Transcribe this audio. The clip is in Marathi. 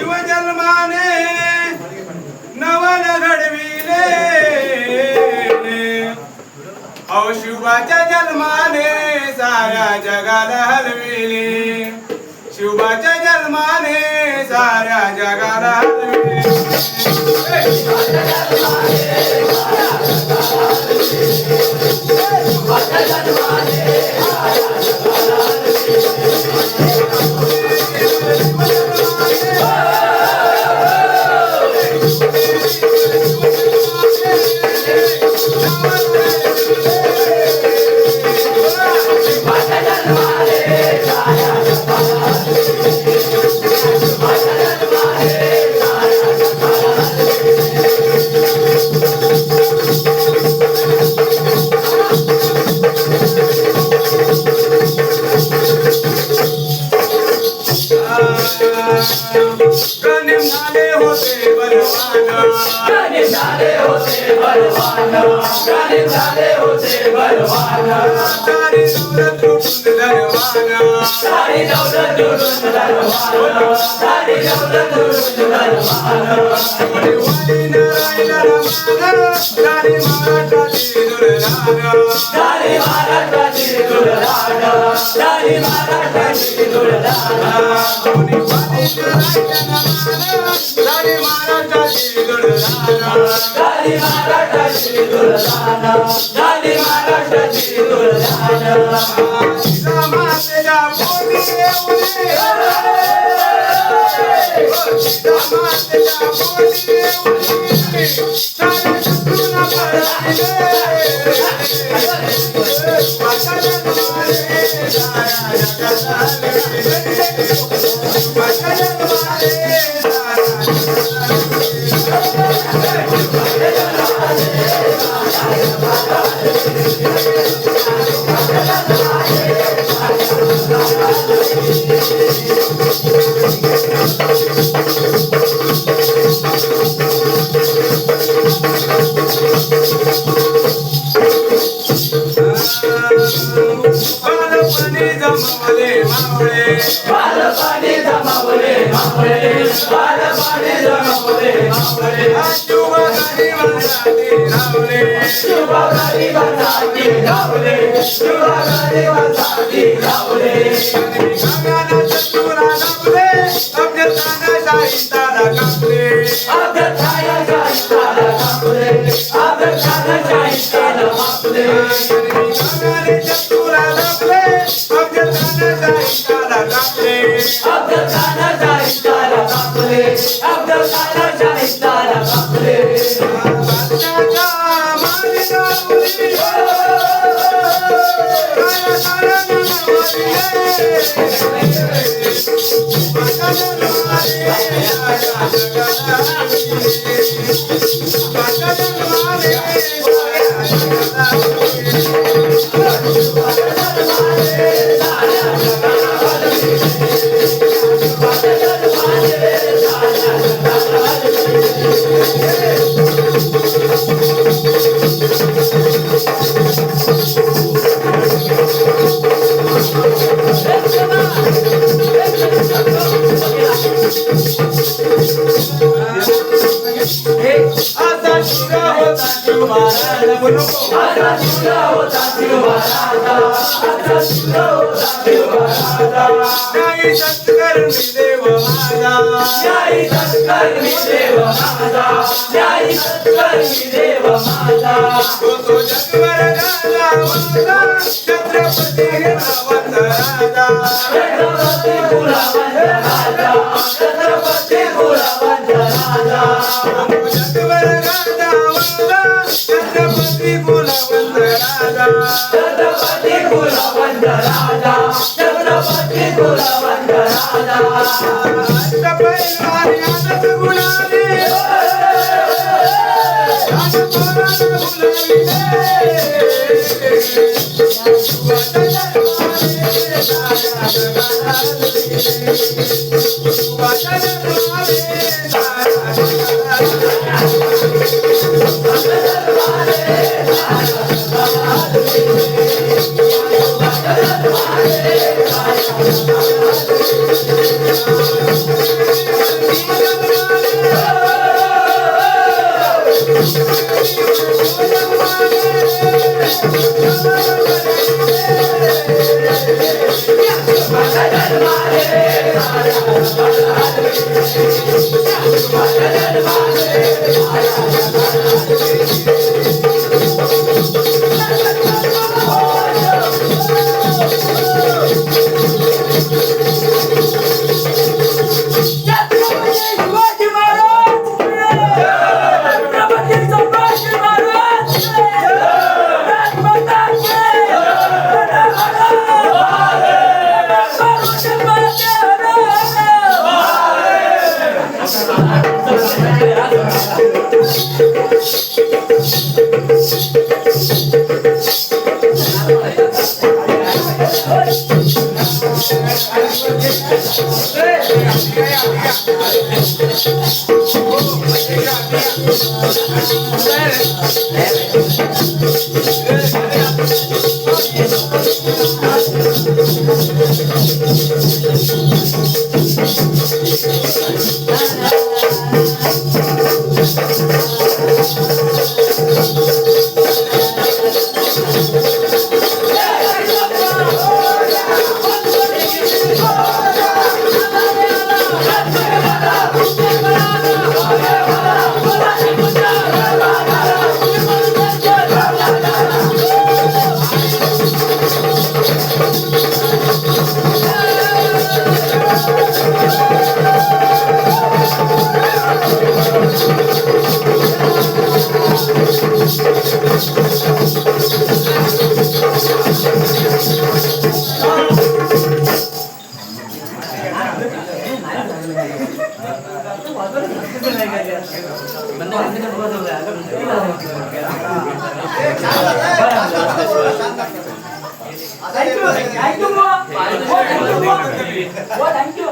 शिवजन्माने नवन घडविले अहो शिवाच्या जन्माने साऱ्या जगाला हलविले शिवाच्या जन्माने साऱ्या जगाला हलविले झाले होते बलवान सारी दौलत लुटून धनवान सारी दौलत लुटून धनवान सारी दौलत लुटून धनवान वाली नारायण रमान सारी महाराष्ट्राची दुर्दान सारी महाराष्ट्राची दुर्दान सारी महाराष्ट्राची दुर्दान वाली नारायण रमान सारी महाराष्ट्राची दुर्दान सारी महाराष्ट्राची दुर्दान सारी महाराष्ट्राची दुर्दान सीतामातेच्या पोटी सीतामातेच्या पोटी सारे शत्रूला पराजिले बालपणी जमावले मावळे बालपणी जमावले मावळे शुभ गरिबांसाठी रावले शुभ गरिबांसाठी रावले गगनात तुरा दाबले अभ्यर्थाना साहित्याला कापले अभ्यर्थाना साहित्याला कापले अभ्यर्थाना साहित्याला कापले गगनात तुरा दाबले अभ्यर्थाना साहित्याला कापले अभ्यर्थाना साहित्याला कापले अभ्यर्थाना साहित्याला कापले Thank you. थँक्यू